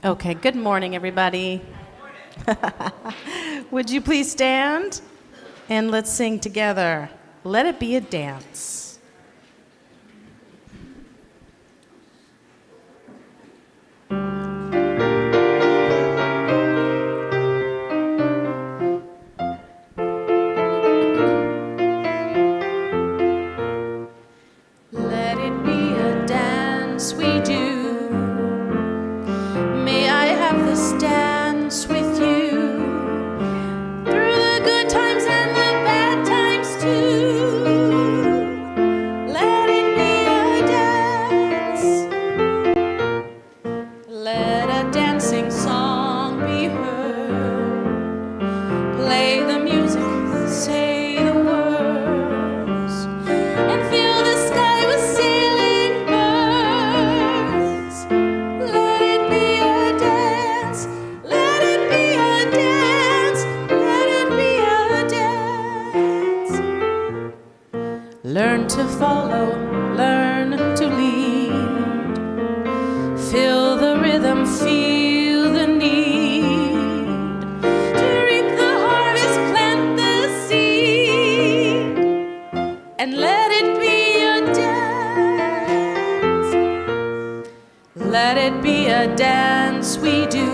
Okay, good morning, everybody. Would you please stand? And let's sing together. Let it be a dance. Let it be a dance we do. May I have this dance with you through the good times and the bad times too. Let it be a dance. Let a dancing song be heard. Play the music, say the words, and fill the sky with sailing birds. Let it be a dance. Let it be a dance. Let it be a dance. Learn to follow, learn to lead. Feel the rhythm, feel the need. To reap the harvest, plant the seed. And let it be a dance. Let it be a dance we do.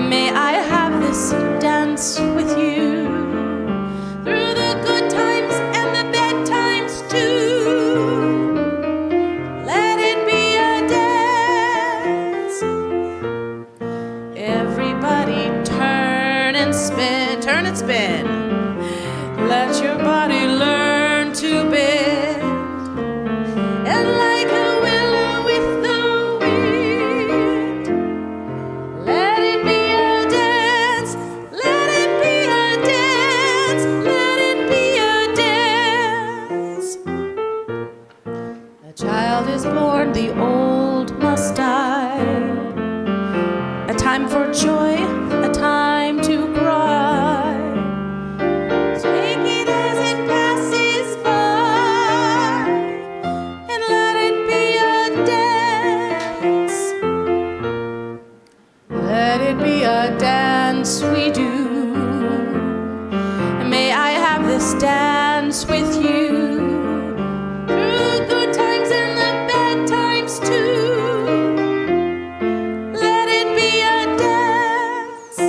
May I have this dance with you through the good times and the bad times too. Let it be a dance. Everybody turn and spin, turn and spin. Let your body learn to bend. And like a willow with the wind, let it be a dance. Let it be a dance. Let it be a dance. A child is born, the old must die. A time for joy, a time to cry. Take it as it passes by, and let it be a dance. Let it be a dance we do. May I have this dance with you through the good times and the bad times too. Let it be a dance.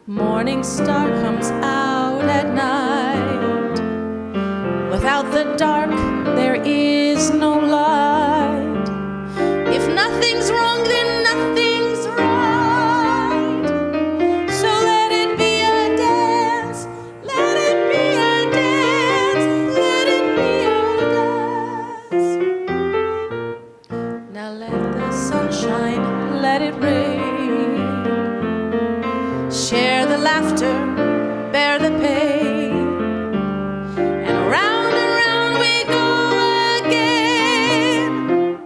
Morning star comes out at night. Without the dark, there is no light. If nothing's wrong, then nothing's right. So let it be a dance. Let it be a dance. Let it be a dance. Now let the sunshine, let it rain. Share the laughter, bear the pain. And round we go again.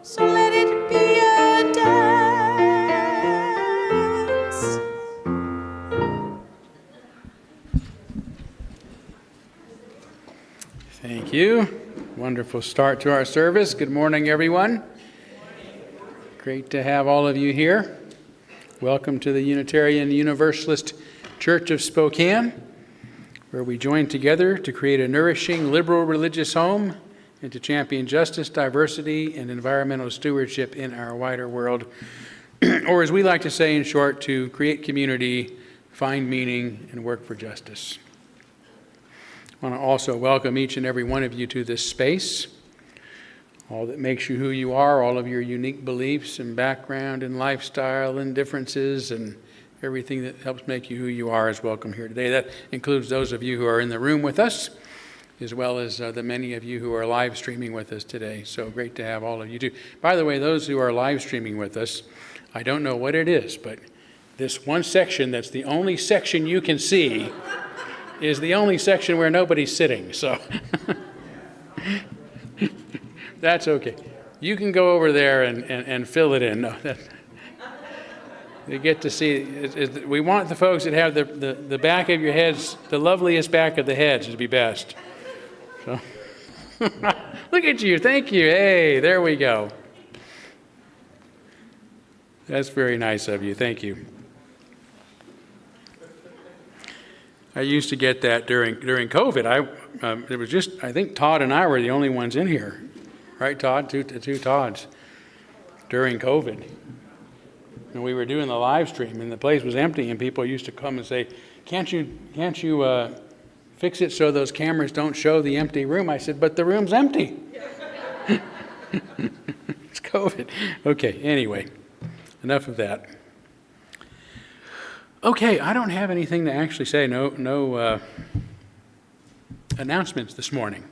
So let it be a dance. Thank you. Wonderful start to our service. Good morning, everyone. Great to have all of you here. Welcome to the Unitarian Universalist Church of Spokane, where we join together to create a nourishing, liberal religious home and to champion justice, diversity, and environmental stewardship in our wider world. Or as we like to say in short, to create community, find meaning, and work for justice. I want to also welcome each and every one of you to this space. All that makes you who you are, all of your unique beliefs and background and lifestyle and differences and everything that helps make you who you are is welcome here today. That includes those of you who are in the room with us, as well as the many of you who are live streaming with us today. So great to have all of you too. By the way, those who are live streaming with us, I don't know what it is, but this one section that's the only section you can see is the only section where nobody's sitting, so that's okay. You can go over there and fill it in. No, you get to see, we want the folks that have the back of your heads, the loveliest back of the heads to be best. So, look at you, thank you. Hey, there we go. That's very nice of you. Thank you. I used to get that during COVID. It was just, I think Todd and I were the only ones in here. Right, Todd? Two Todds during COVID. And we were doing the live stream, and the place was empty, and people used to come and say, can't you fix it so those cameras don't show the empty room? I said, but the room's empty. It's COVID. Okay, anyway, enough of that. Okay, I don't have anything to actually say. No announcements this morning.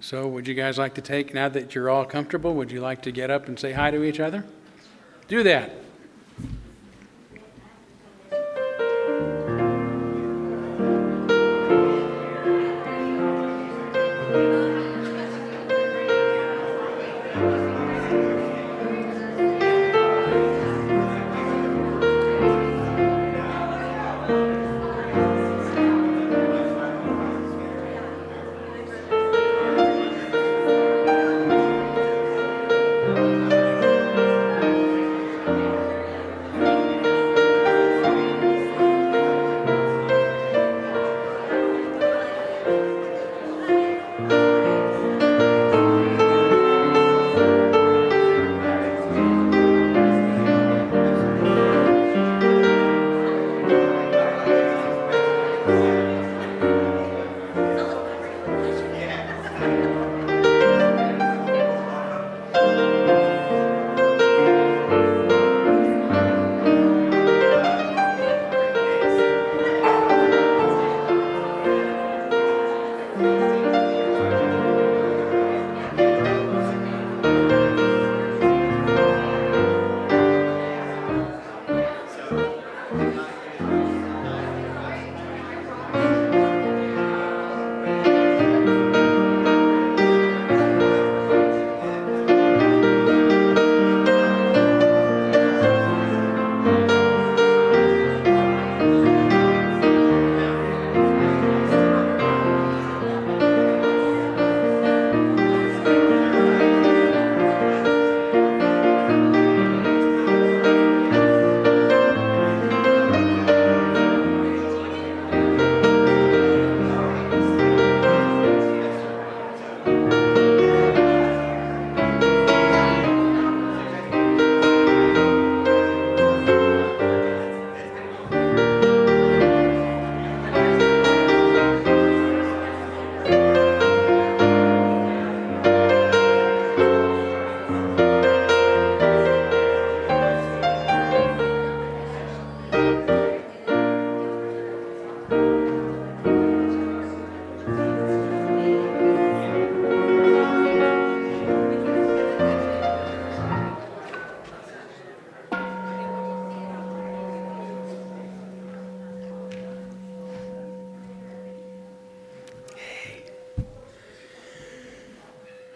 So would you guys like to take, now that you're all comfortable, would you like to get up and say hi to each other? Do that.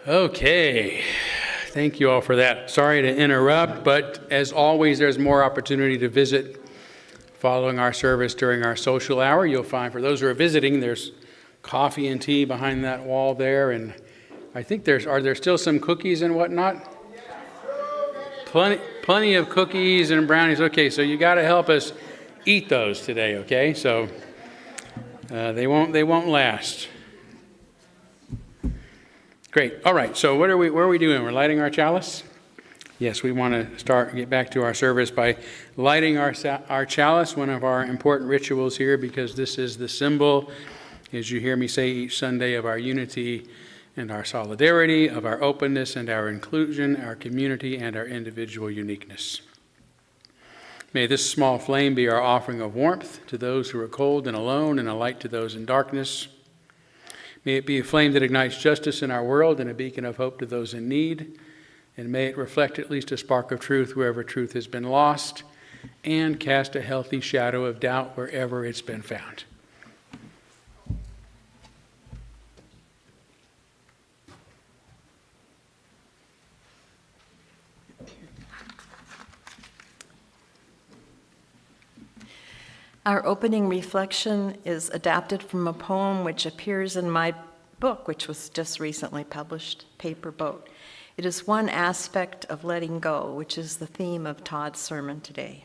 Okay, thank you all for that. Sorry to interrupt, but as always, there's more opportunity to visit following our service during our social hour. You'll find, for those who are visiting, there's coffee and tea behind that wall there, and I think are there still some cookies and whatnot? Plenty of cookies and brownies. Okay, so you got to help us eat those today, okay? So they won't last. Great. All right. So where are we doing? We're lighting our chalice? Yes, we want to get back to our service by lighting our chalice, one of our important rituals here, because this is the symbol, as you hear me say each Sunday, of our unity and our solidarity, of our openness and our inclusion, our community and our individual uniqueness. May this small flame be our offering of warmth to those who are cold and alone, and a light to those in darkness. May it be a flame that ignites justice in our world and a beacon of hope to those in need. And may it reflect at least a spark of truth wherever truth has been lost, and cast a healthy shadow of doubt wherever it's been found. Our opening reflection is adapted from a poem which appears in my book, which was just recently published, Paper Boat. It is one aspect of letting go, which is the theme of Todd's sermon today.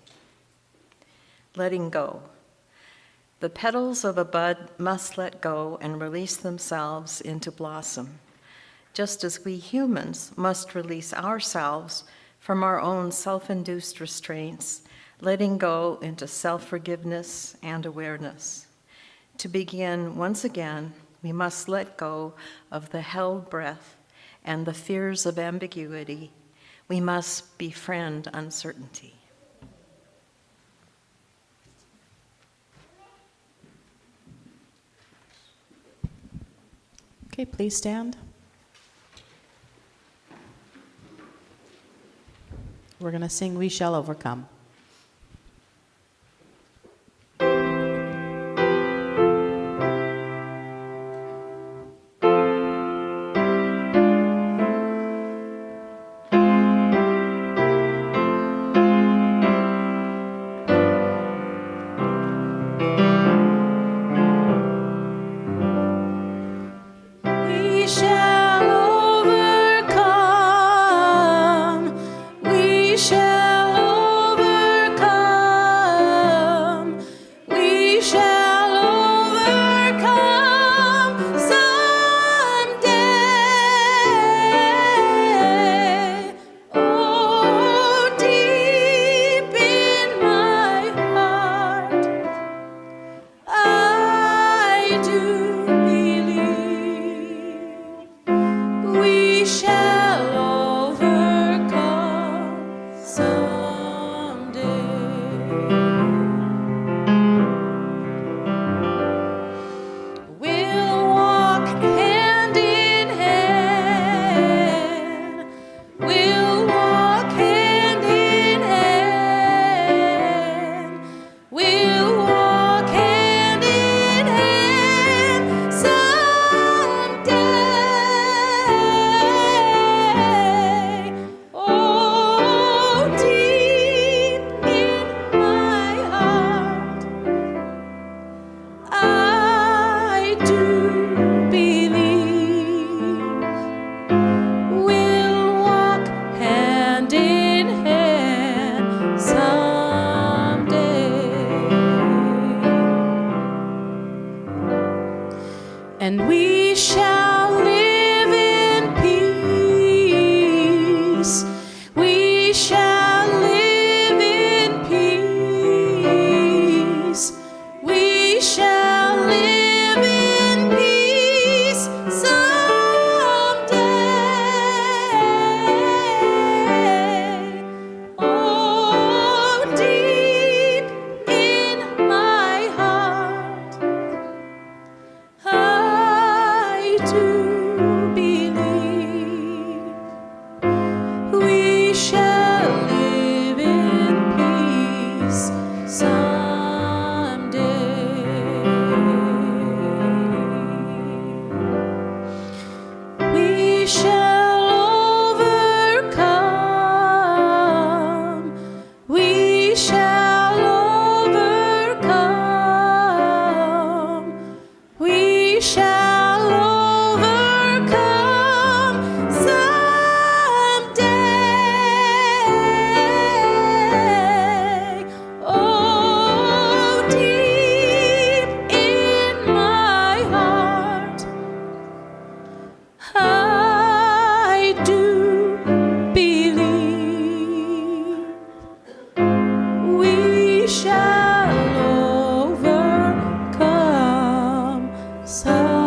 Letting go. The petals of a bud must let go and release themselves into blossom, just as we humans must release ourselves from our own self-induced restraints, letting go into self-forgiveness and awareness. To begin once again, we must let go of the held breath and the fears of ambiguity. We must befriend uncertainty. Okay, please stand. We're going to sing We Shall Overcome. We shall overcome. We shall overcome. We shall overcome someday. Oh, deep in my heart, I do believe we shall overcome someday. We'll walk hand in hand. We'll walk hand in hand. We'll walk hand in hand someday. Oh, deep in my heart, I do believe we'll walk hand in hand someday. And we shall live in peace. We shall live in peace. We shall live in peace someday. Oh, deep in my heart, I do believe we shall live in peace someday. We shall overcome. We shall overcome. We shall overcome someday. Oh, deep in my heart, I do believe we shall overcome someday.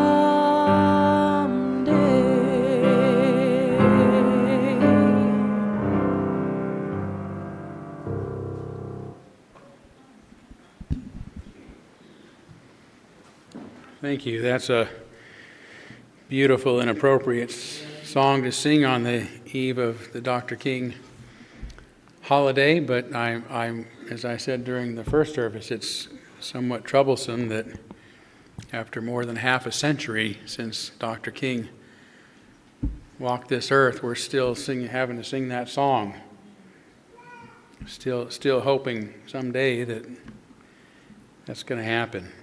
Thank you. That's a beautiful and appropriate song to sing on the eve of the Dr. King holiday, but I'm, as I said during the first service, it's somewhat troublesome that after more than half a century since Dr. King walked this earth, we're still having to sing that song. Still hoping someday that that's going to happen.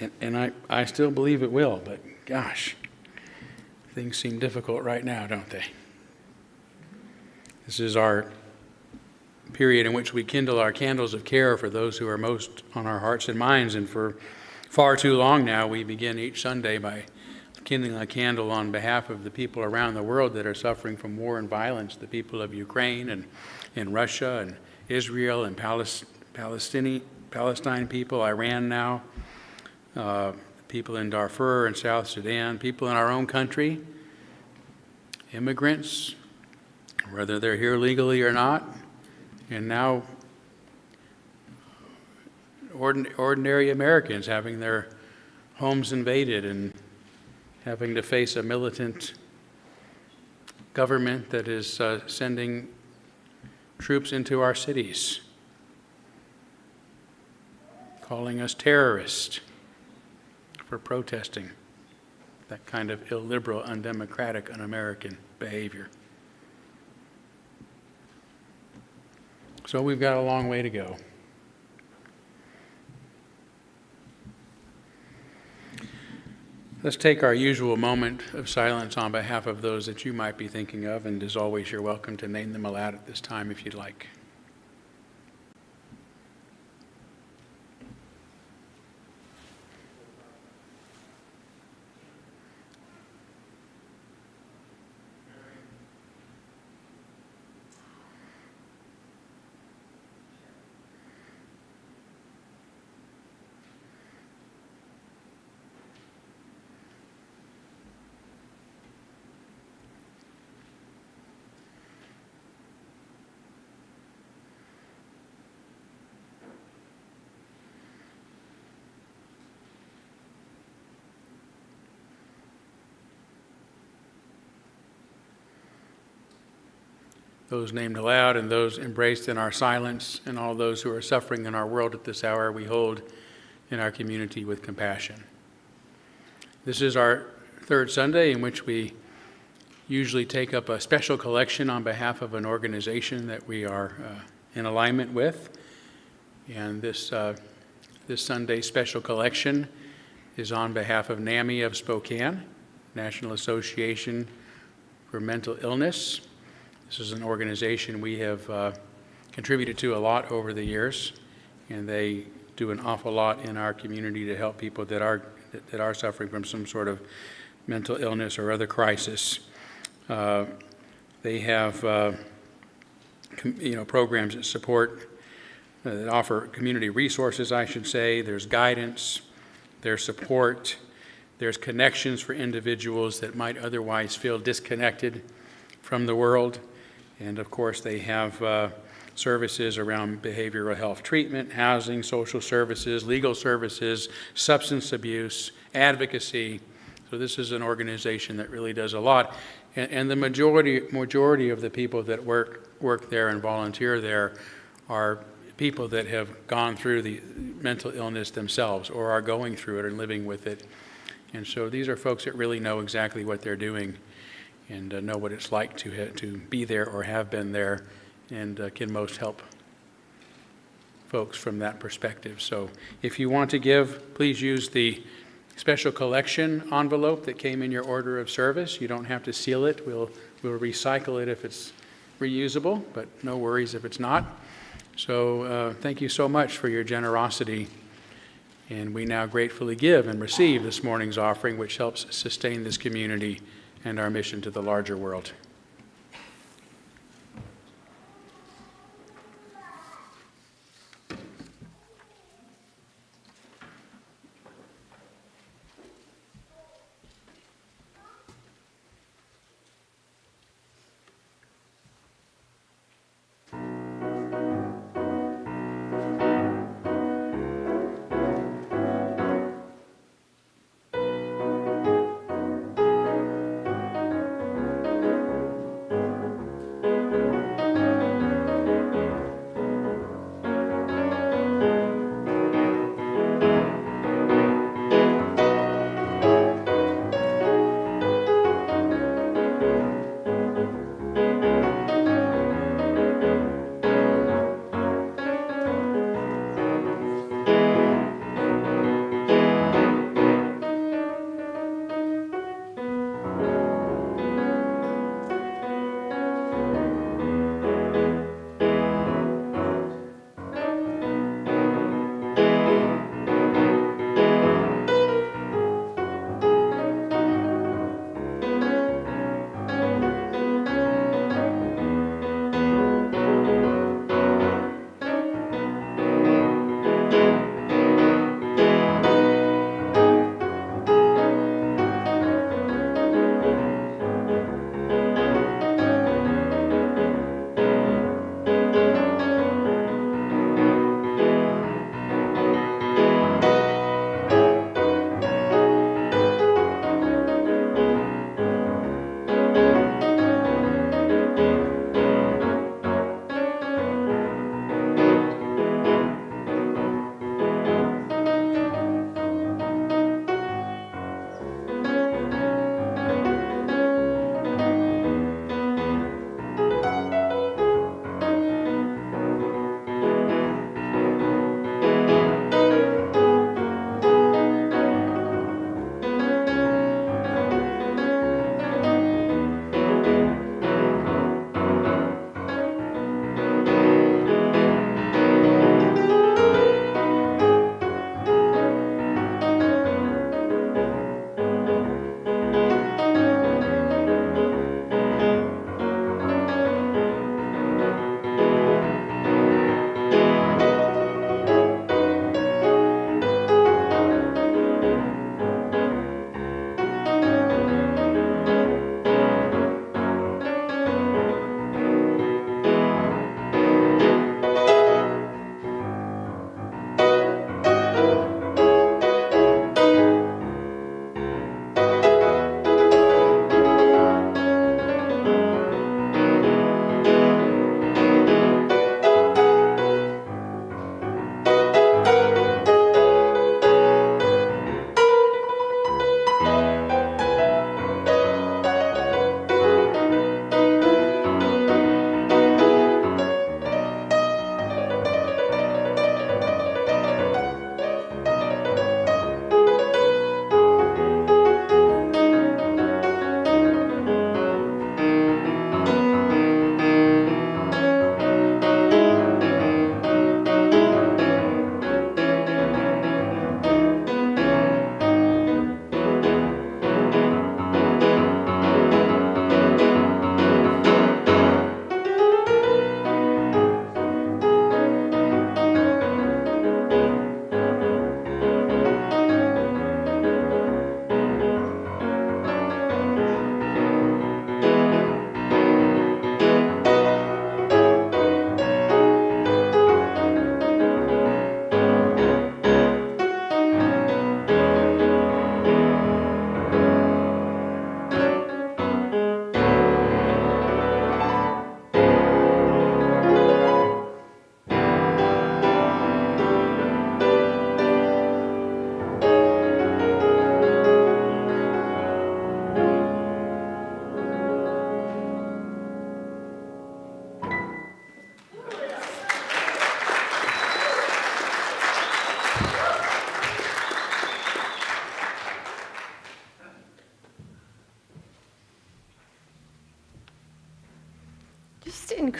And I still believe it will, but gosh, things seem difficult right now, don't they? This is our period in which we kindle our candles of care for those who are most on our hearts and minds, and for far too long now we begin each Sunday by kindling a candle on behalf of the people around the world that are suffering from war and violence, the people of Ukraine and Russia and Israel and Palestine people, Iran now, people in Darfur and South Sudan, people in our own country, immigrants, whether they're here legally or not, and now ordinary Americans having their homes invaded and having to face a militant government that is sending troops into our cities, calling us terrorists for protesting that kind of illiberal, undemocratic, un-American behavior. So we've got a long way to go. Let's take our usual moment of silence on behalf of those that you might be thinking of, and as always, you're welcome to name them aloud at this time if you'd like. Those named aloud and those embraced in our silence, and all those who are suffering in our world at this hour, we hold in our community with compassion. This is our third Sunday in which we usually take up a special collection on behalf of an organization that we are in alignment with. And this Sunday's special collection is on behalf of NAMI of Spokane, National Association for Mental Illness. This is an organization we have contributed to a lot over the years, and they do an awful lot in our community to help people that are suffering from some sort of mental illness or other crisis. They have programs that support, that offer community resources, I should say. There's guidance, there's support, there's connections for individuals that might otherwise feel disconnected from the world. And of course, they have services around behavioral health treatment, housing, social services, legal services, substance abuse, advocacy. So this is an organization that really does a lot. And the majority of the people that work there and volunteer there are people that have gone through the mental illness themselves or are going through it and living with it. And so these are folks that really know exactly what they're doing and know what it's like to be there or have been there, and can most help folks from that perspective. So if you want to give, please use the special collection envelope that came in your order of service. You don't have to seal it. We'll recycle it if it's reusable, but no worries if it's not. So thank you so much for your generosity. And we now gratefully give and receive this morning's offering, which helps sustain this community and our mission to the larger world.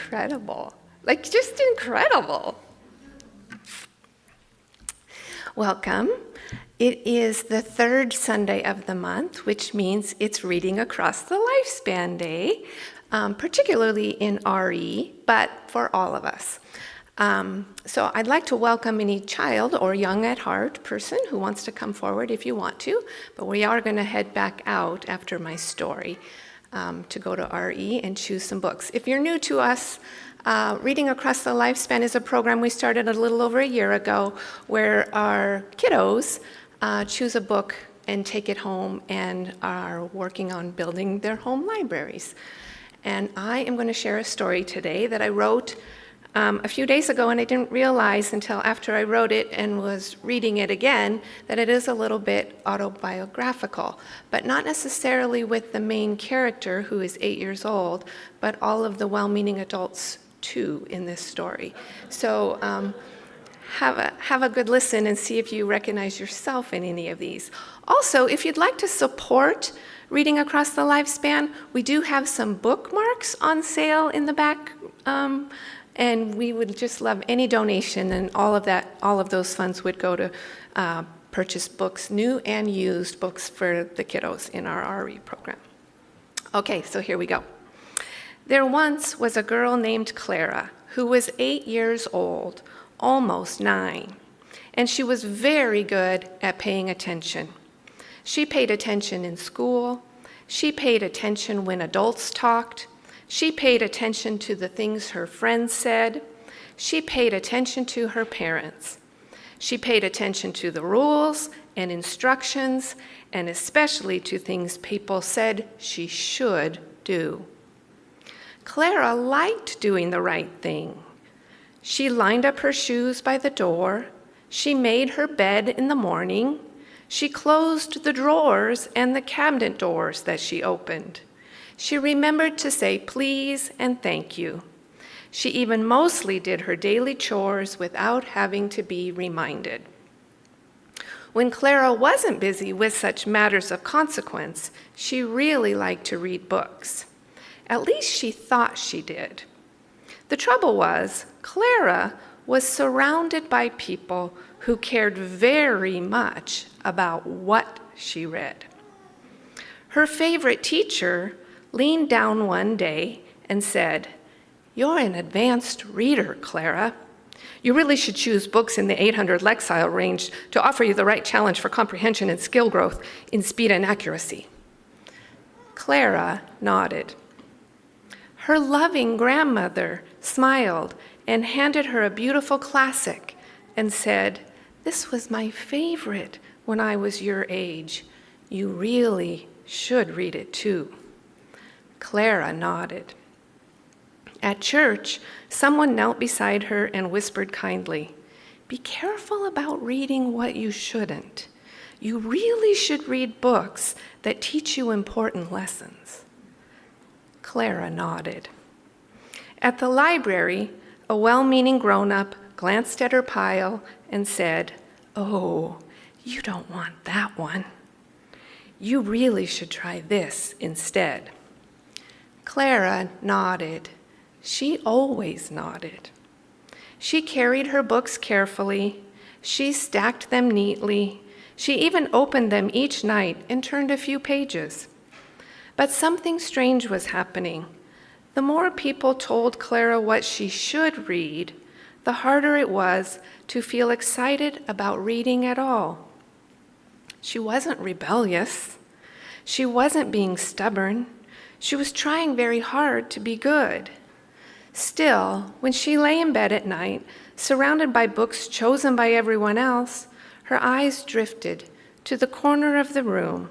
incredible. Like, just incredible. Welcome. It is the third Sunday of the month, which means it's Reading Across the Lifespan Day, particularly in RE, but for all of us. So I'd like to welcome any child or young at heart person who wants to come forward if you want to, but we are going to head back out after my story to go to RE and choose some books. If you're new to us, Reading Across the Lifespan is a program we started a little over a year ago where our kiddos choose a book and take it home and are working on building their home libraries. And I am going to share a story today that I wrote a few days ago, and I didn't realize until after I wrote it and was reading it again that it is a little bit autobiographical, but not necessarily with the main character who is 8 years old, but all of the well-meaning adults too in this story. So have a good listen and see if you recognize yourself in any of these. Also, if you'd like to support Reading Across the Lifespan, we do have some bookmarks on sale in the back. And we would just love any donation, and all of those funds would go to purchase books, new and used books for the kiddos in our RE program. Okay, so here we go. There once was a girl named Clara who was 8 years old, almost 9, and she was very good at paying attention. She paid attention in school. She paid attention when adults talked. She paid attention to the things her friends said. She paid attention to her parents. She paid attention to the rules and instructions, and especially to things people said she should do. Clara liked doing the right thing. She lined up her shoes by the door. She made her bed in the morning. She closed the drawers and the cabinet doors that she opened. She remembered to say please and thank you. She even mostly did her daily chores without having to be reminded. When Clara wasn't busy with such matters of consequence, she really liked to read books. At least she thought she did. The trouble was, Clara was surrounded by people who cared very much about what she read. Her favorite teacher leaned down one day and said, "You're an advanced reader, Clara. You really should choose books in the 800 Lexile range to offer you the right challenge for comprehension and skill growth in speed and accuracy." Clara nodded. Her loving grandmother smiled and handed her a beautiful classic and said, "This was my favorite when I was your age. You really should read it too." Clara nodded. At church, someone knelt beside her and whispered kindly, "Be careful about reading what you shouldn't. You really should read books that teach you important lessons." Clara nodded. At the library, a well-meaning grown-up glanced at her pile and said, "Oh, you don't want that one. You really should try this instead." Clara nodded. She always nodded. She carried her books carefully. She stacked them neatly. She even opened them each night and turned a few pages. But something strange was happening. The more people told Clara what she should read, the harder it was to feel excited about reading at all. She wasn't rebellious. She wasn't being stubborn. She was trying very hard to be good. Still, when she lay in bed at night, surrounded by books chosen by everyone else, her eyes drifted to the corner of the room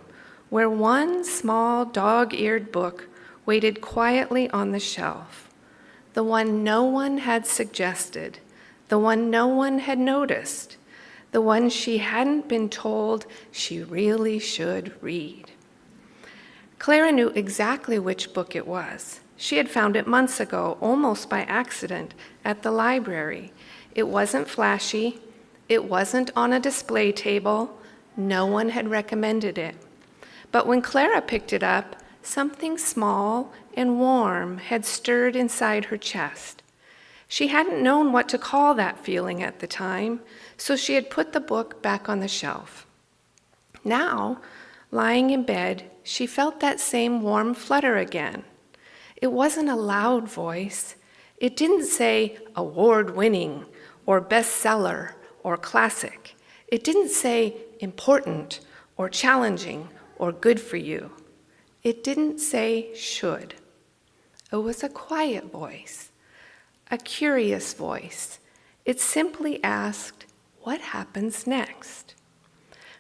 where one small dog-eared book waited quietly on the shelf, the one no one had suggested, the one no one had noticed, the one she hadn't been told she really should read. Clara knew exactly which book it was. She had found it months ago, almost by accident, at the library. It wasn't flashy. It wasn't on a display table. No one had recommended it. But when Clara picked it up, something small and warm had stirred inside her chest. She hadn't known what to call that feeling at the time, so she had put the book back on the shelf. Now, lying in bed, she felt that same warm flutter again. It wasn't a loud voice. It didn't say award-winning or bestseller or classic. It didn't say important or challenging or good for you. It didn't say should. It was a quiet voice, a curious voice. It simply asked, what happens next?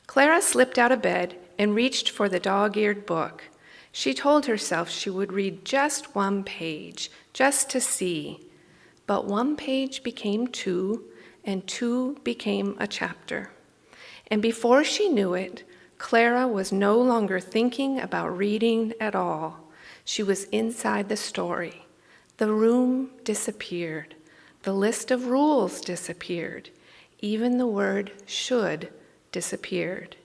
Clara slipped out of bed and reached for the dog-eared book. She told herself she would read just one page, just to see. But one page became two, and two became a chapter. And before she knew it, Clara was no longer thinking about reading at all. She was inside the story. The room disappeared. The list of rules disappeared. Even the word should disappeared.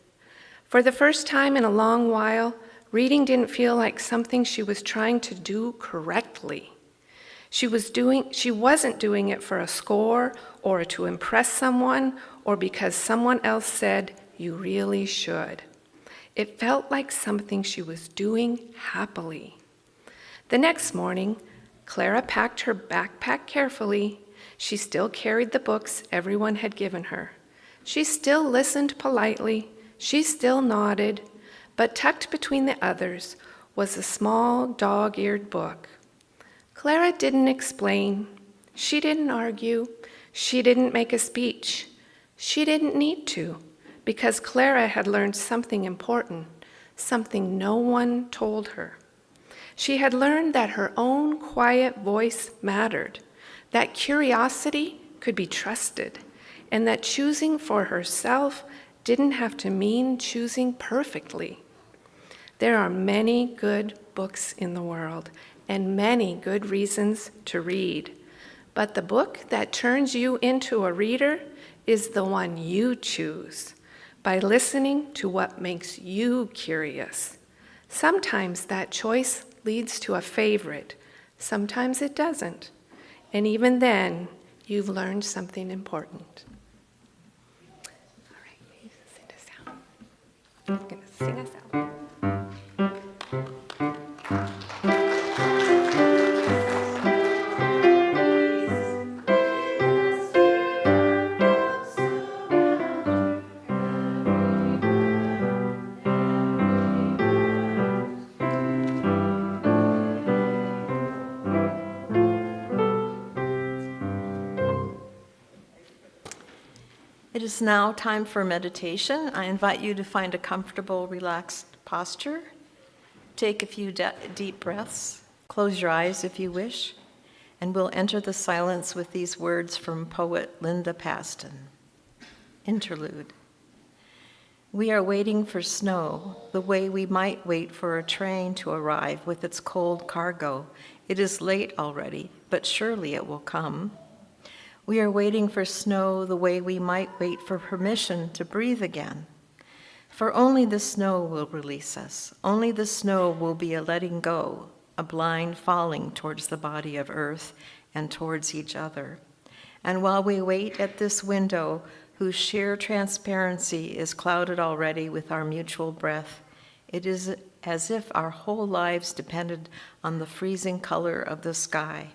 For the first time in a long while, reading didn't feel like something she was trying to do correctly. She wasn't doing it for a score or to impress someone or because someone else said, you really should. It felt like something she was doing happily. The next morning, Clara packed her backpack carefully. She still carried the books everyone had given her. She still listened politely. She still nodded. But tucked between the others was a small dog-eared book. Clara didn't explain. She didn't argue. She didn't make a speech. She didn't need to, because Clara had learned something important, something no one told her. She had learned that her own quiet voice mattered, that curiosity could be trusted, and that choosing for herself didn't have to mean choosing perfectly. There are many good books in the world and many good reasons to read, but the book that turns you into a reader is the one you choose by listening to what makes you curious. Sometimes that choice leads to a favorite, sometimes it doesn't, and even then, you've learned something important. All right, please sing us out. I'm going to sing us out. It is now time for meditation. I invite you to find a comfortable, relaxed posture. Take a few deep breaths. Close your eyes if you wish, and we'll enter the silence with these words from poet Linda Paston. Interlude. We are waiting for snow, the way we might wait for a train to arrive with its cold cargo. It is late already, but surely it will come. We are waiting for snow the way we might wait for permission to breathe again. For only the snow will release us. Only the snow will be a letting go, a blind falling towards the body of earth and towards each other. And while we wait at this window, whose sheer transparency is clouded already with our mutual breath, it is as if our whole lives depended on the freezing color of the sky,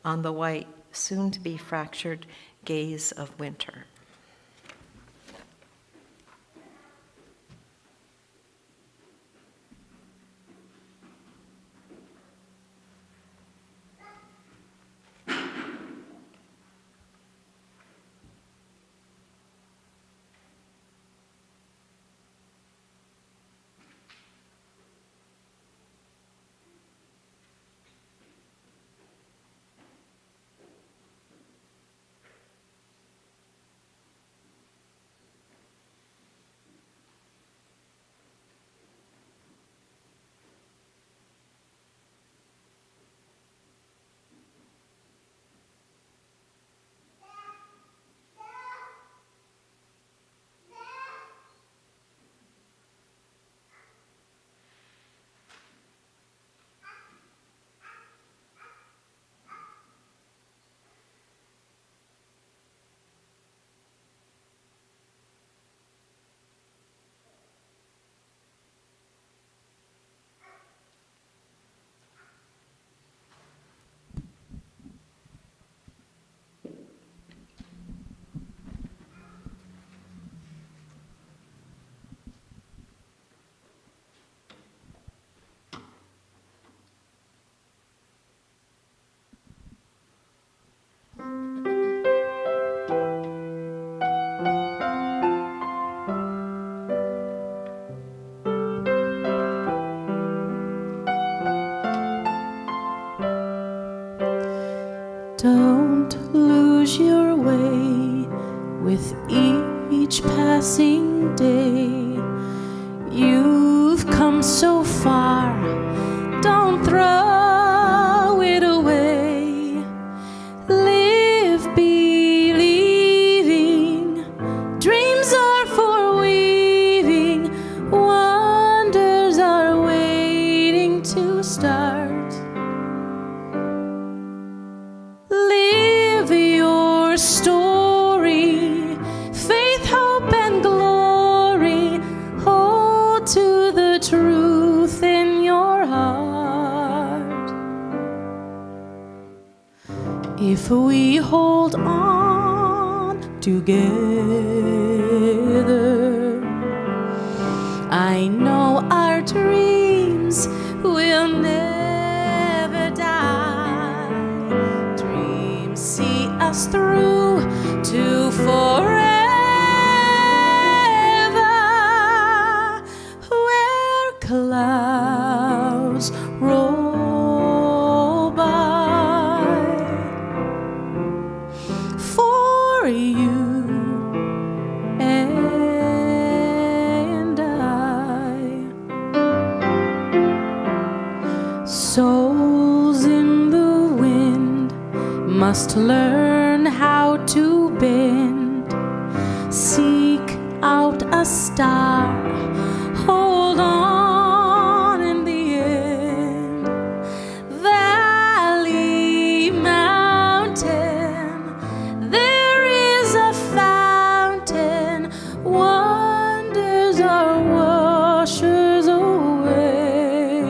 on the white, soon-to-be fractured gaze of winter. with each passing day. You've come so far, don't throw it away. Live believing, dreams are for weaving, wonders are waiting to start. Live your story, faith, hope, and glory. Hold to the truth in your heart. If we hold on together, I know our dreams will never die. Dreams see us through to forever, where clouds roll by. For you and I, souls in the wind must learn how to bend. Seek out a star, hold on in the end. Valley, mountain, there is a fountain. Wonders are washers away.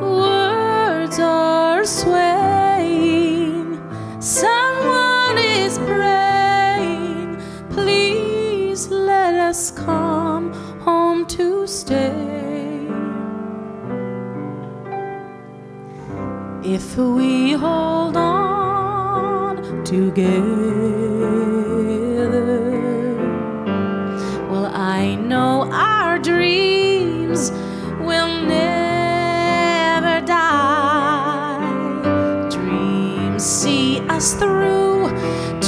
Words are swaying, someone is praying. Please let us come home to stay. If we hold on together, well, I know our dreams will never die. Dreams see us through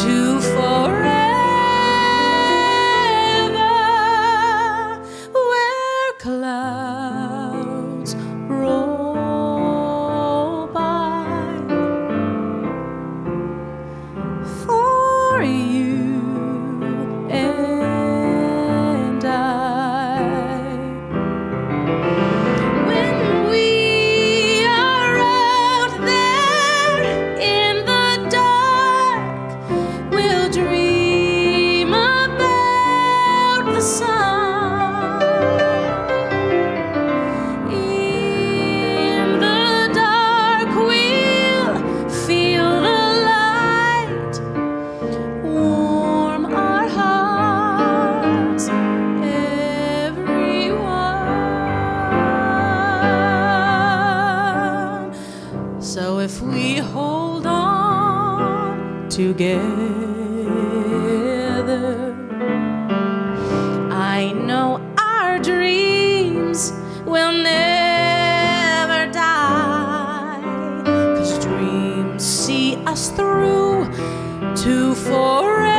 to forever, where clouds roll by. For you and I, when we are out there in the dark, we'll dream about the sun. In the dark, we'll feel the light warm our hearts, everyone. So if we hold on together, I know our dreams will never die. 'Cause dreams see us through to forever,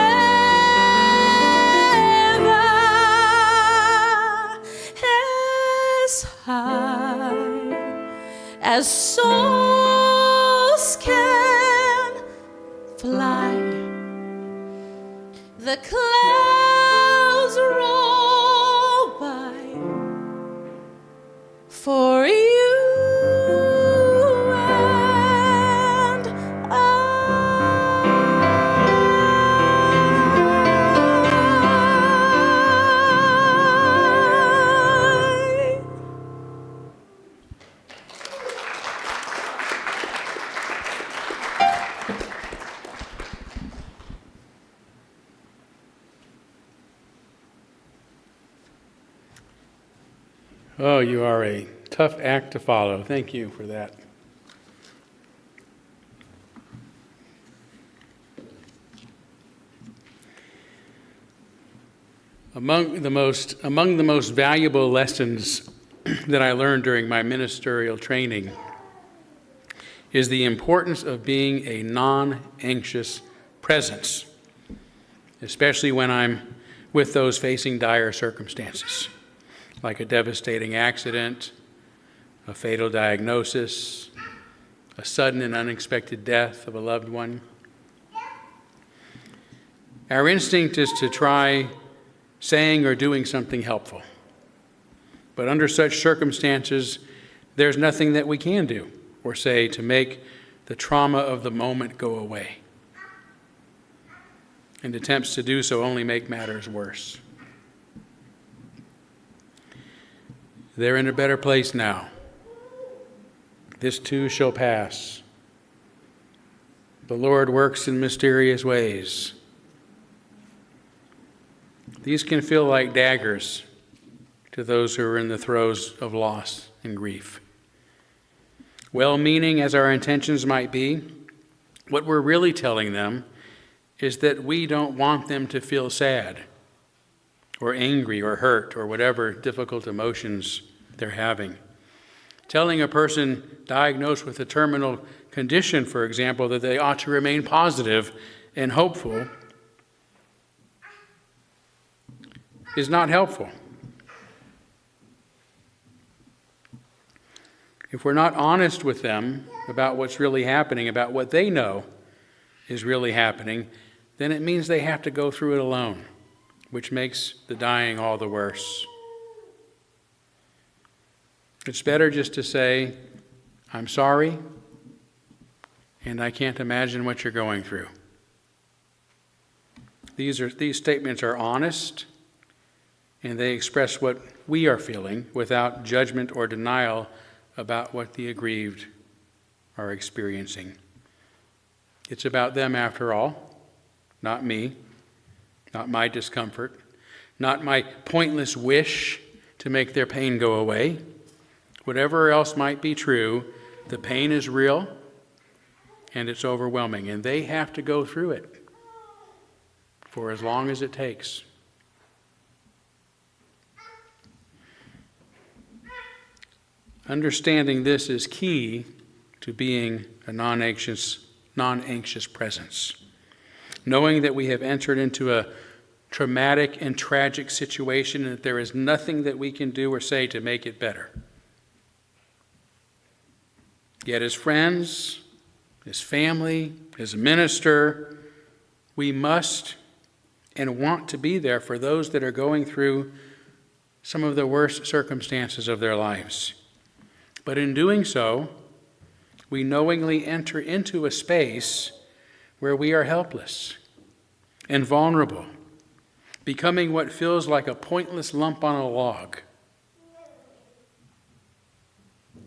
as high as souls can fly. The clouds roll by for you and I. Oh, you are a tough act to follow. Thank you for that. Among the most valuable lessons that I learned during my ministerial training is the importance of being a non-anxious presence, especially when I'm with those facing dire circumstances, like a devastating accident, a fatal diagnosis, a sudden and unexpected death of a loved one. Our instinct is to try saying or doing something helpful. But under such circumstances, there's nothing that we can do or say to make the trauma of the moment go away. And attempts to do so only make matters worse. They're in a better place now. This too shall pass. The Lord works in mysterious ways. These can feel like daggers to those who are in the throes of loss and grief. Well-meaning as our intentions might be, what we're really telling them is that we don't want them to feel sad or angry or hurt or whatever difficult emotions they're having. Telling a person diagnosed with a terminal condition, for example, that they ought to remain positive and hopeful is not helpful. If we're not honest with them about what's really happening, about what they know is really happening, then it means they have to go through it alone, which makes the dying all the worse. It's better just to say, I'm sorry, and I can't imagine what you're going through. These statements are honest, and they express what we are feeling without judgment or denial about what the aggrieved are experiencing. It's about them after all, not me, not my discomfort, not my pointless wish to make their pain go away. Whatever else might be true, the pain is real and it's overwhelming, and they have to go through it for as long as it takes. Understanding this is key to being a non-anxious presence. Knowing that we have entered into a traumatic and tragic situation and that there is nothing that we can do or say to make it better. Yet as friends, as family, as a minister, we must and want to be there for those that are going through some of the worst circumstances of their lives. But in doing so, we knowingly enter into a space where we are helpless and vulnerable, becoming what feels like a pointless lump on a log.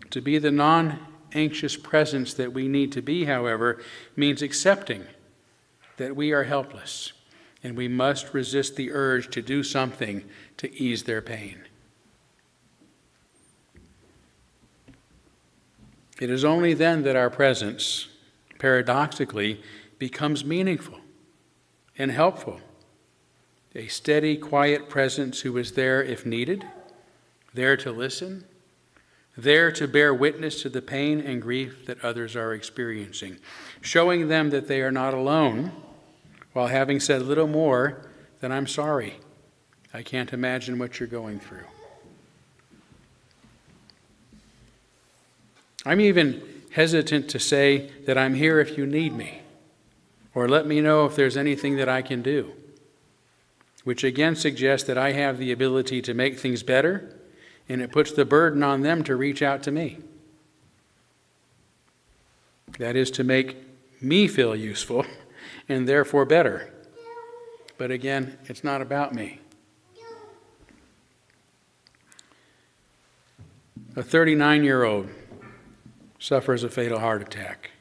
To be the non-anxious presence that we need to be, however, means accepting that we are helpless and we must resist the urge to do something to ease their pain. It is only then that our presence, paradoxically, becomes meaningful and helpful. A steady, quiet presence who is there if needed, there to listen, there to bear witness to the pain and grief that others are experiencing, showing them that they are not alone, while having said little more than, I'm sorry, I can't imagine what you're going through. I'm even hesitant to say that I'm here if you need me, or let me know if there's anything that I can do, which again suggests that I have the ability to make things better, and it puts the burden on them to reach out to me. That is to make me feel useful and therefore better. But again, it's not about me. A 39-year-old suffers a fatal heart attack.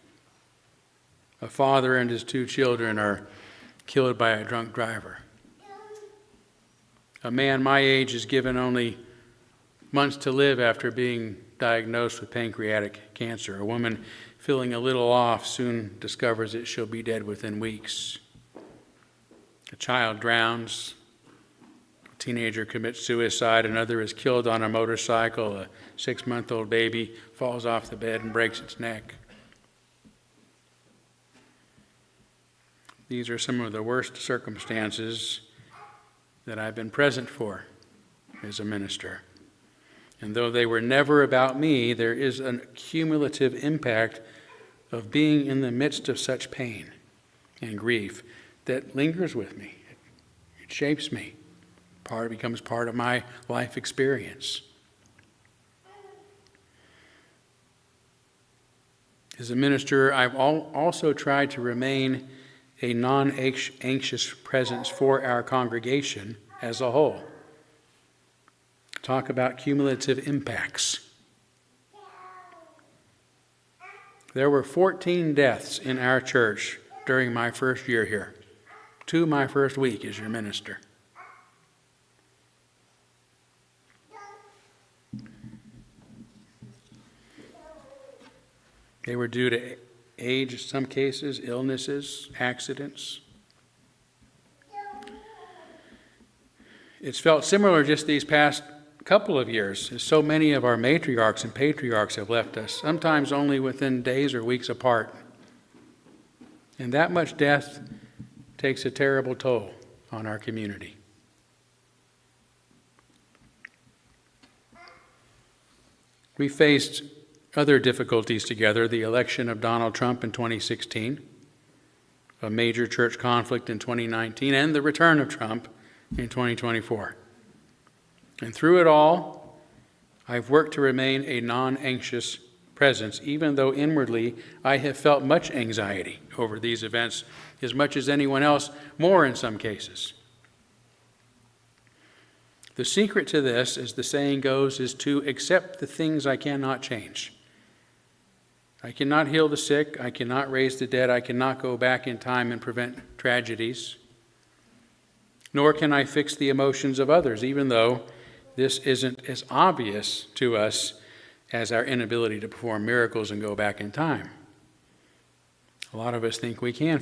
A father and his 2 children are killed by a drunk driver. A man my age is given only months to live after being diagnosed with pancreatic cancer. A woman feeling a little off soon discovers that she'll be dead within weeks. A child drowns. A teenager commits suicide. Another is killed on a motorcycle. A 6-month-old baby falls off the bed and breaks its neck. these are some of the worst circumstances that I've been present for as a minister. And though they were never about me, there is a cumulative impact of being in the midst of such pain and grief that lingers with me. It shapes me. It becomes part of my life experience. As a minister, I've also tried to remain a non-anxious presence for our congregation as a whole. Talk about cumulative impacts. There were 14 deaths in our church during my first year here, my first week as your minister. They were due to age, in some cases, illnesses, accidents. It's felt similar just these past couple of years, as so many of our matriarchs and patriarchs have left us, sometimes only within days or weeks apart. And that much death takes a terrible toll on our community. We faced other difficulties together: the election of Donald Trump in 2016, a major church conflict in 2019, and the return of Trump in 2024. And through it all, I've worked to remain a non-anxious presence, even though inwardly I have felt much anxiety over these events, as much as anyone else, more in some cases. The secret to this, as the saying goes, is to accept the things I cannot change. I cannot heal the sick, I cannot raise the dead, I cannot go back in time and prevent tragedies, nor can I fix the emotions of others, even though this isn't as obvious to us as our inability to perform miracles and go back in time. A lot of us think we can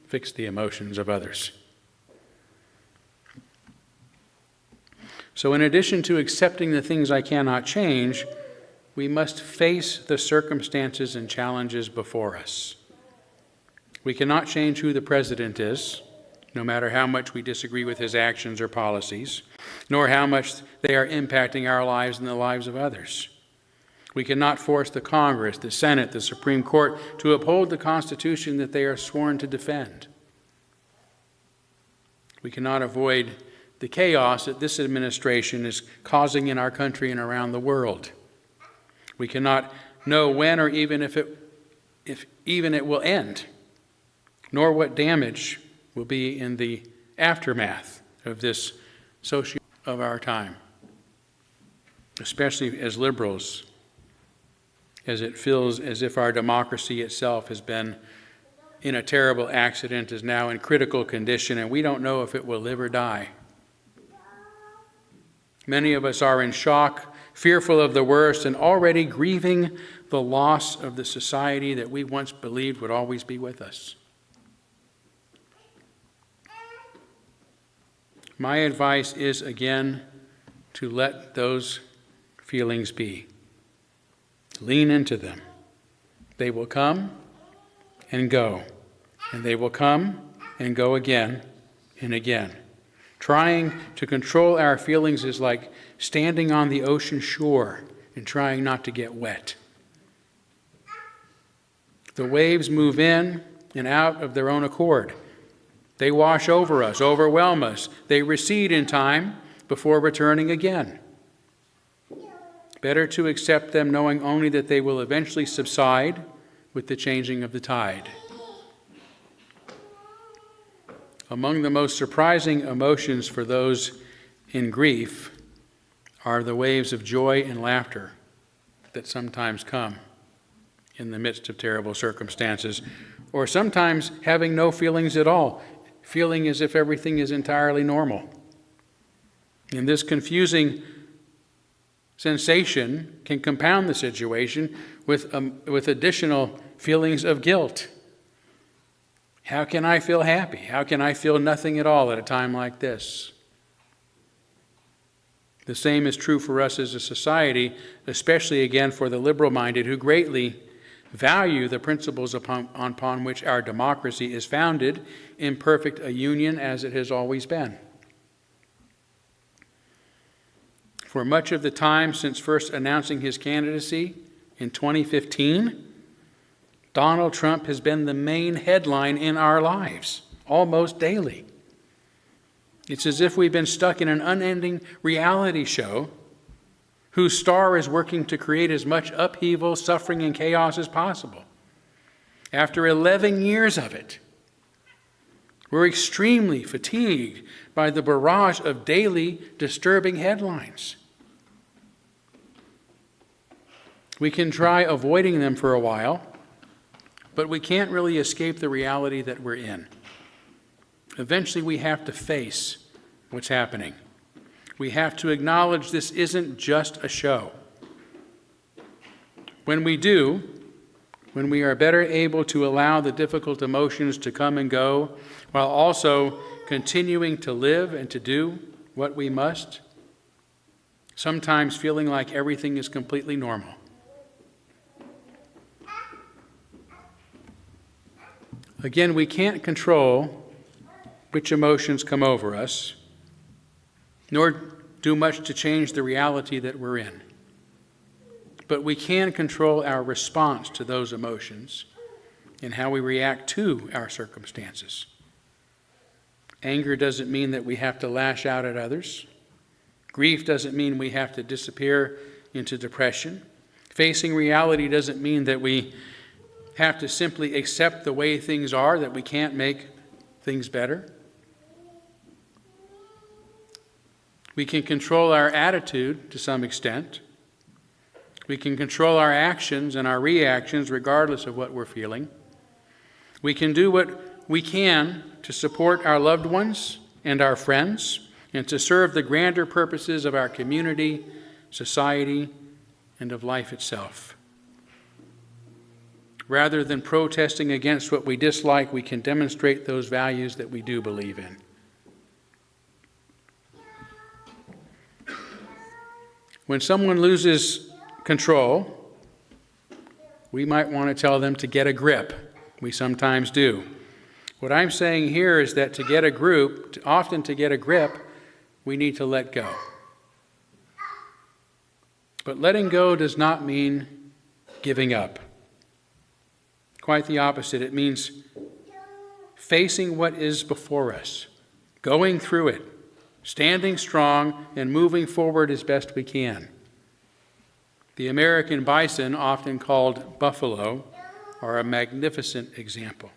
fix the emotions of others. So in addition to accepting the things I cannot change, we must face the circumstances and challenges before us. We cannot change who the president is, no matter how much we disagree with his actions or policies, nor how much they are impacting our lives and the lives of others. We cannot force the Congress, the Senate, the Supreme Court to uphold the Constitution that they are sworn to defend. We cannot avoid the chaos that this administration is causing in our country and around the world. We cannot know when or even if it will end, nor what damage will be in the aftermath of this social of our time, especially as liberals, as it feels as if our democracy itself has been in a terrible accident, is now in critical condition, and we don't know if it will live or die. Many of us are in shock, fearful of the worst, and already grieving the loss of the society that we once believed would always be with us. My advice is, again, to let those feelings be. Lean into them. They will come and go, and they will come and go again and again. Trying to control our feelings is like standing on the ocean shore and trying not to get wet. The waves move in and out of their own accord. They wash over us, overwhelm us. They recede in time before returning again. Better to accept them knowing only that they will eventually subside with the changing of the tide. Among the most surprising emotions for those in grief are the waves of joy and laughter that sometimes come in the midst of terrible circumstances, or sometimes having no feelings at all, feeling as if everything is entirely normal. And this confusing sensation can compound the situation with additional feelings of guilt. How can I feel happy? How can I feel nothing at all at a time like this? The same is true for us as a society, especially again for the liberal-minded who greatly value the principles upon which our democracy is founded in perfect a union as it has always been. For much of the time since first announcing his candidacy in 2015, Donald Trump has been the main headline in our lives, almost daily. It's as if we've been stuck in an unending reality show whose star is working to create as much upheaval, suffering, and chaos as possible. After 11 years of it, we're extremely fatigued by the barrage of daily disturbing headlines. We can try avoiding them for a while, but we can't really escape the reality that we're in. Eventually, we have to face what's happening. We have to acknowledge this isn't just a show. When we do, when we are better able to allow the difficult emotions to come and go, while also continuing to live and to do what we must, sometimes feeling like everything is completely normal. Again, we can't control which emotions come over us, nor do much to change the reality that we're in. But we can control our response to those emotions and how we react to our circumstances. Anger doesn't mean that we have to lash out at others. Grief doesn't mean we have to disappear into depression. Facing reality doesn't mean that we have to simply accept the way things are, that we can't make things better. We can control our attitude to some extent. We can control our actions and our reactions regardless of what we're feeling. We can do what we can to support our loved ones and our friends and to serve the grander purposes of our community, society, and of life itself. Rather than protesting against what we dislike, we can demonstrate those values that we do believe in. When someone loses control, we might want to tell them to get a grip. We sometimes do. What I'm saying here is that to get a grip, we need to let go. But letting go does not mean giving up. Quite the opposite. It means facing what is before us, going through it, standing strong, and moving forward as best we can. The American bison, often called buffalo, are a magnificent example.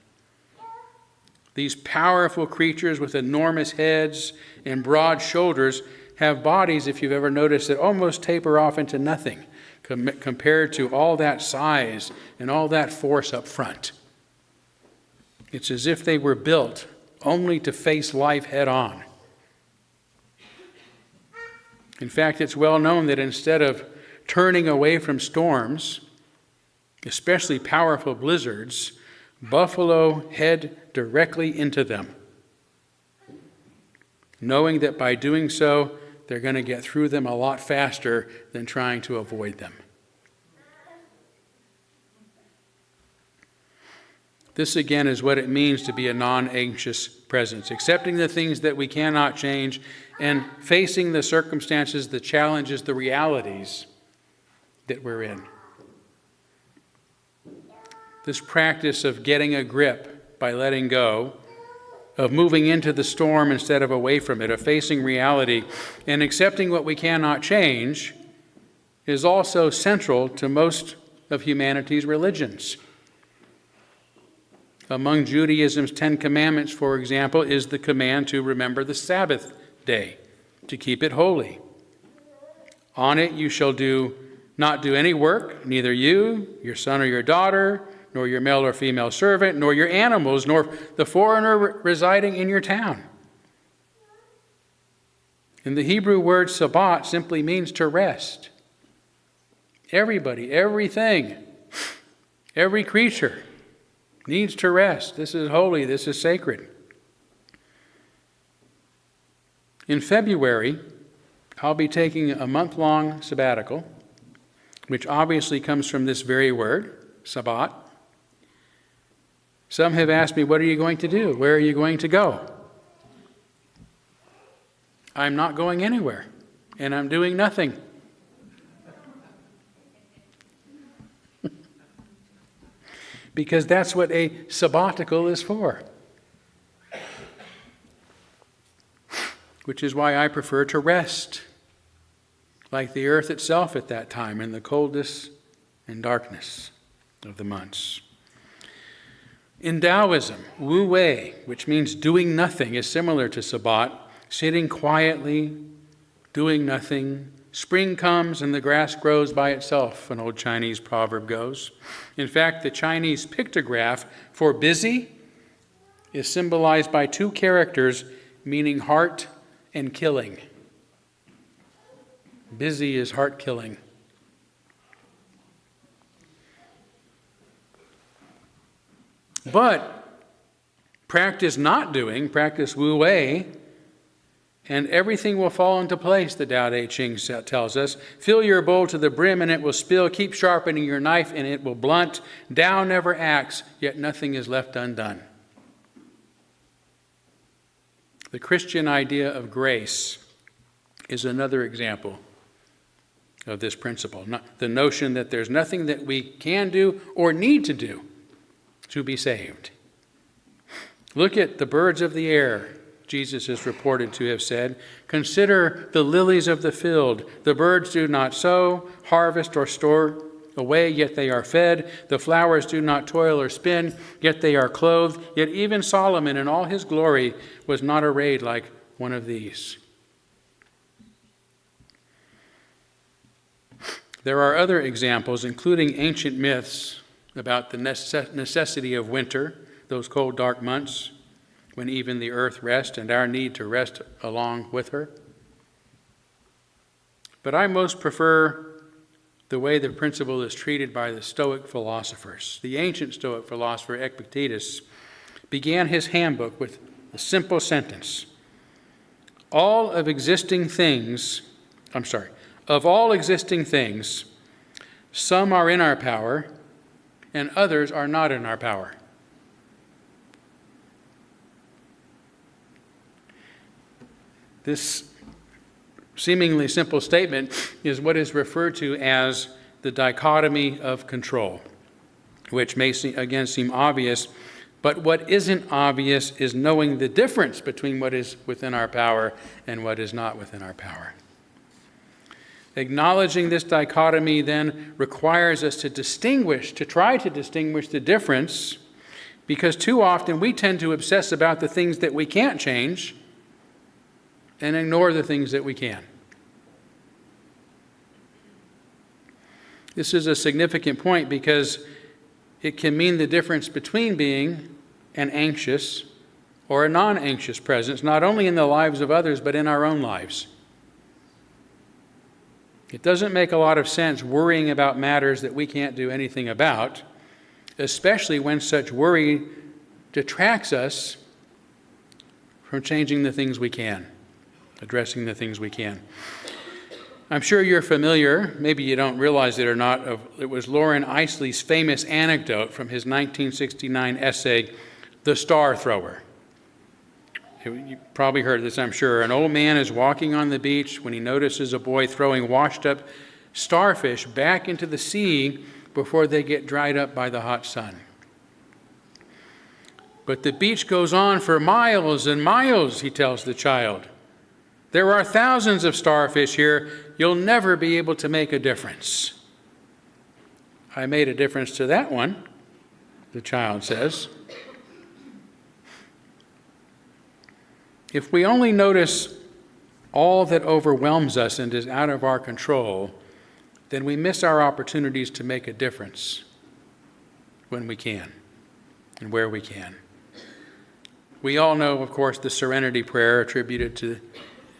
These powerful creatures with enormous heads and broad shoulders have bodies, if you've ever noticed, that almost taper off into nothing compared to all that size and all that force up front. It's as if they were built only to face life head on. In fact, it's well known that instead of turning away from storms, especially powerful blizzards, buffalo head directly into them, knowing that by doing so, they're going to get through them a lot faster than trying to avoid them. This, again, is what it means to be a non-anxious presence, accepting the things that we cannot change and facing the circumstances, the challenges, the realities that we're in. This practice of getting a grip by letting go, of moving into the storm instead of away from it, of facing reality and accepting what we cannot change, is also central to most of humanity's religions. Among Judaism's 10 Commandments, for example, is the command to remember the Sabbath day, to keep it holy. On it you shall not do any work, neither you, your son or your daughter, nor your male or female servant, nor your animals, nor the foreigner residing in your town. And the Hebrew word Sabbat simply means to rest. Everybody, everything, every creature needs to rest. This is holy. This is sacred. In February, I'll be taking a month-long sabbatical, which obviously comes from this very word, Sabbat. Some have asked me, what are you going to do? Where are you going to go? I'm not going anywhere, and I'm doing nothing. Because that's what a sabbatical is for. Which is why I prefer to rest, like the earth itself at that time, in the coldness and darkness of the months. In Taoism, Wu Wei, which means doing nothing, is similar to Sabbat, sitting quietly, doing nothing. Spring comes and the grass grows by itself, an old Chinese proverb goes. In fact, the Chinese pictograph for busy is symbolized by two characters meaning heart and killing. Busy is heart killing. But practice not doing, practice Wu Wei, and everything will fall into place, the Tao Te Ching tells us. Fill your bowl to the brim and it will spill. Keep sharpening your knife and it will blunt. Tao never acts, yet nothing is left undone. The Christian idea of grace is another example of this principle. The notion that there's nothing that we can do or need to do to be saved. Look at the birds of the air, Jesus is reported to have said. Consider the lilies of the field. The birds do not sow, harvest, or store away, yet they are fed. The flowers do not toil or spin, yet they are clothed. Yet even Solomon in all his glory was not arrayed like one of these. There are other examples, including ancient myths about the necessity of winter, those cold, dark months, when even the earth rests and our need to rest along with her. But I most prefer the way the principle is treated by the Stoic philosophers. The ancient Stoic philosopher Epictetus began his handbook with a simple sentence. Of all existing things, some are in our power and others are not in our power. This seemingly simple statement is what is referred to as the dichotomy of control, which may seem obvious, but what isn't obvious is knowing the difference between what is within our power and what is not within our power. Acknowledging this dichotomy then requires us to try to distinguish the difference, because too often we tend to obsess about the things that we can't change and ignore the things that we can. This is a significant point because it can mean the difference between being an anxious or a non-anxious presence, not only in the lives of others, but in our own lives. It doesn't make a lot of sense worrying about matters that we can't do anything about, especially when such worry detracts us from changing the things we can, addressing the things we can. I'm sure you're familiar, maybe you don't realize it or not, it was Loren Eiseley's famous anecdote from his 1969 essay, The Star Thrower. You probably heard this, I'm sure. An old man is walking on the beach when he notices a boy throwing washed-up starfish back into the sea before they get dried up by the hot sun. But the beach goes on for miles and miles, he tells the child. There are thousands of starfish here. You'll never be able to make a difference. I made a difference to that one, the child says. If we only notice all that overwhelms us and is out of our control, then we miss our opportunities to make a difference when we can and where we can. We all know, of course, the Serenity Prayer attributed to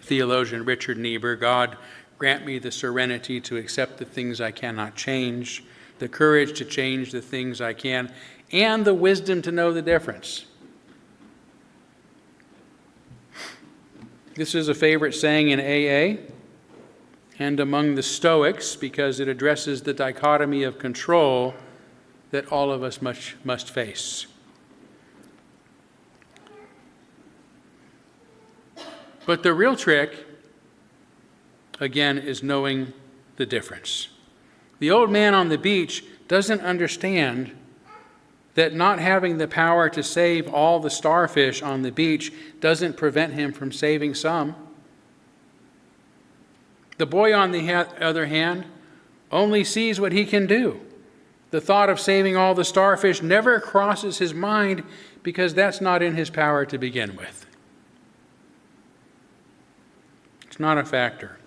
theologian Richard Niebuhr. God, grant me the serenity to accept the things I cannot change, the courage to change the things I can, and the wisdom to know the difference. This is a favorite saying in AA and among the Stoics because it addresses the dichotomy of control that all of us must face. But the real trick, again, is knowing the difference. The old man on the beach doesn't understand that not having the power to save all the starfish on the beach doesn't prevent him from saving some. The boy, on the other hand, only sees what he can do. The thought of saving all the starfish never crosses his mind because that's not in his power to begin with. It's not a factor.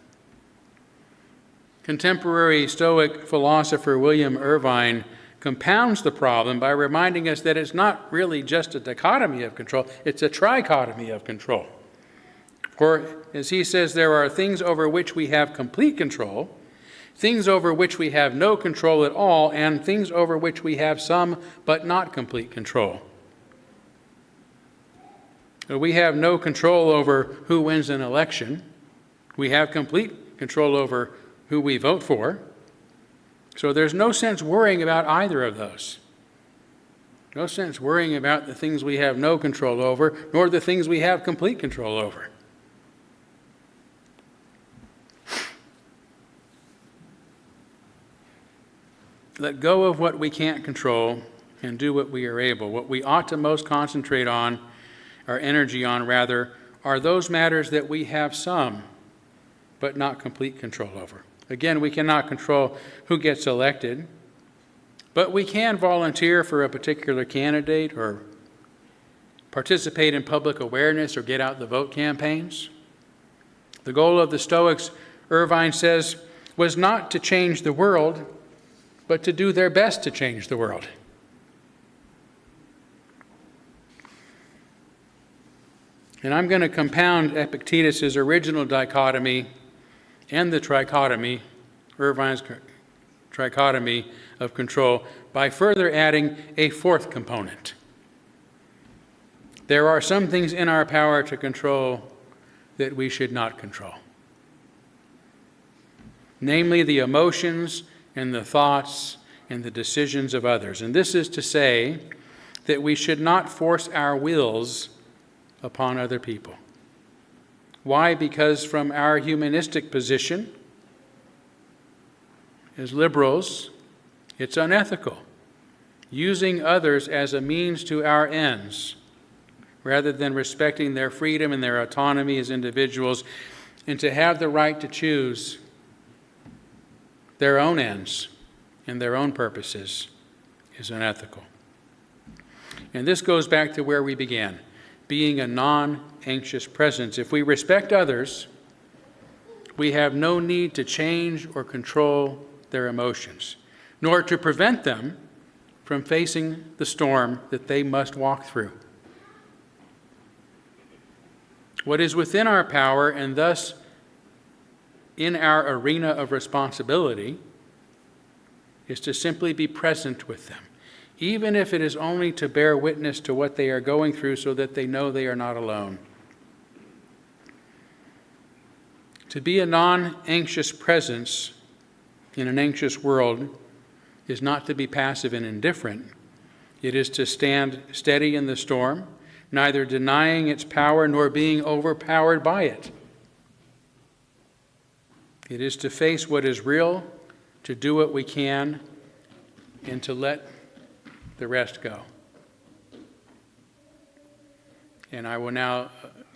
Contemporary Stoic philosopher William Irvine compounds the problem by reminding us that it's not really just a dichotomy of control, it's a trichotomy of control. For, as he says, there are things over which we have complete control, things over which we have no control at all, and things over which we have some but not complete control. We have no control over who wins an election. We have complete control over who we vote for. So there's no sense worrying about either of those. No sense worrying about the things we have no control over, nor the things we have complete control over. Let go of what we can't control and do what we are able. What we ought to most concentrate on, our energy on rather, are those matters that we have some but not complete control over. Again, we cannot control who gets elected, but we can volunteer for a particular candidate or participate in public awareness or get out the vote campaigns. The goal of the Stoics, Irvine says, was not to change the world, but to do their best to change the world. And I'm going to compound Epictetus's original dichotomy and the trichotomy, Irvine's trichotomy of control, by further adding a fourth component. There are some things in our power to control that we should not control. Namely, the emotions and the thoughts and the decisions of others. And this is to say that we should not force our wills upon other people. Why? Because from our humanistic position as liberals, it's unethical, using others as a means to our ends, rather than respecting their freedom and their autonomy as individuals, and to have the right to choose their own ends and their own purposes is unethical. And this goes back to where we began, being a non-anxious presence. If we respect others, we have no need to change or control their emotions, nor to prevent them from facing the storm that they must walk through. What is within our power, and thus in our arena of responsibility, is to simply be present with them, even if it is only to bear witness to what they are going through so that they know they are not alone. To be a non-anxious presence in an anxious world is not to be passive and indifferent. It is to stand steady in the storm, neither denying its power nor being overpowered by it. It is to face what is real, to do what we can, and to let the rest go. And I will now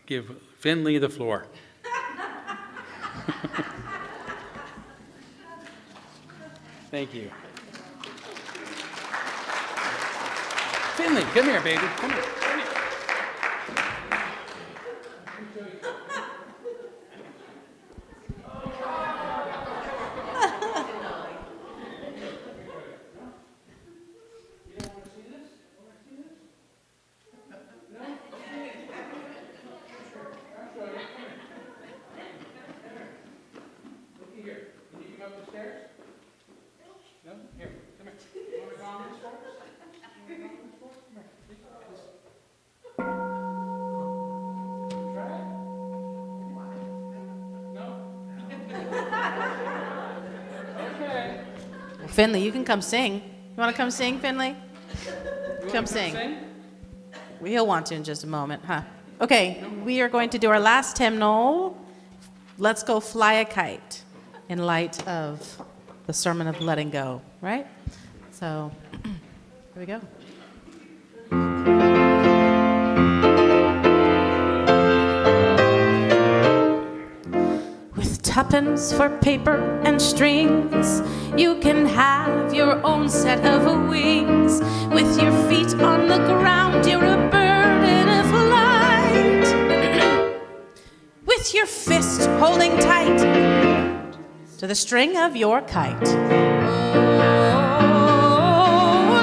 give Finley the floor. Thank you. Finley, come here, baby. Come here. Come here. Finley, you can come sing. You want to come sing, Finley? Come sing. He'll want to in just a moment, huh? Okay, we are going to do our last hymnal. Let's go fly a kite in light of the sermon of letting go, right? So, here we go. With tuppence for paper and strings, you can have your own set of wings. With your feet on the ground, you're a bird in a flight. With your fist holding tight to the string of your kite. Oh,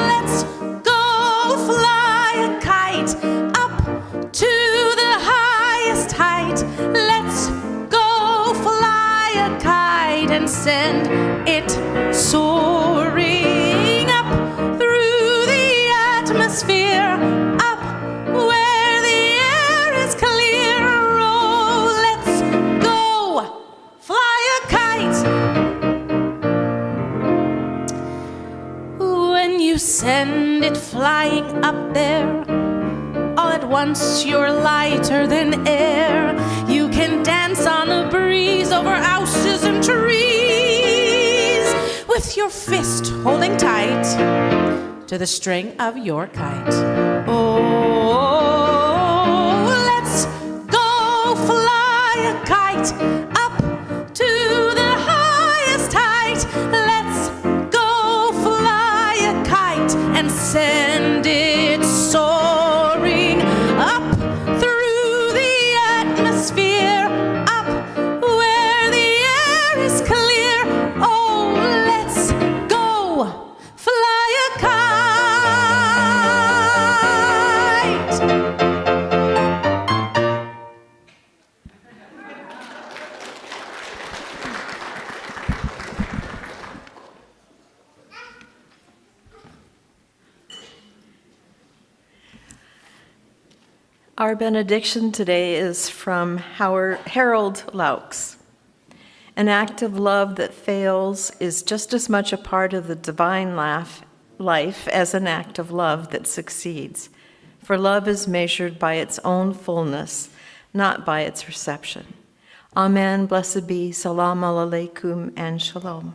let's go fly a kite up to the highest height. Let's go fly a kite and send it soaring up through the atmosphere, up where the air is clear. Oh, let's go fly a kite. When you send it flying up there, all at once you're lighter than air. You can dance on a breeze over houses and trees, with your fist holding tight to the string of your kite. Oh, let's go fly a kite up to the highest height. Let's go fly a kite and send it soaring up through the atmosphere, up where the air is clear. Oh, let's go fly a kite. Our benediction today is from Harold Laux. An act of love that fails is just as much a part of the divine life as an act of love that succeeds. For love is measured by its own fullness, not by its reception. Amen, blessed be, salam aleikum, and shalom.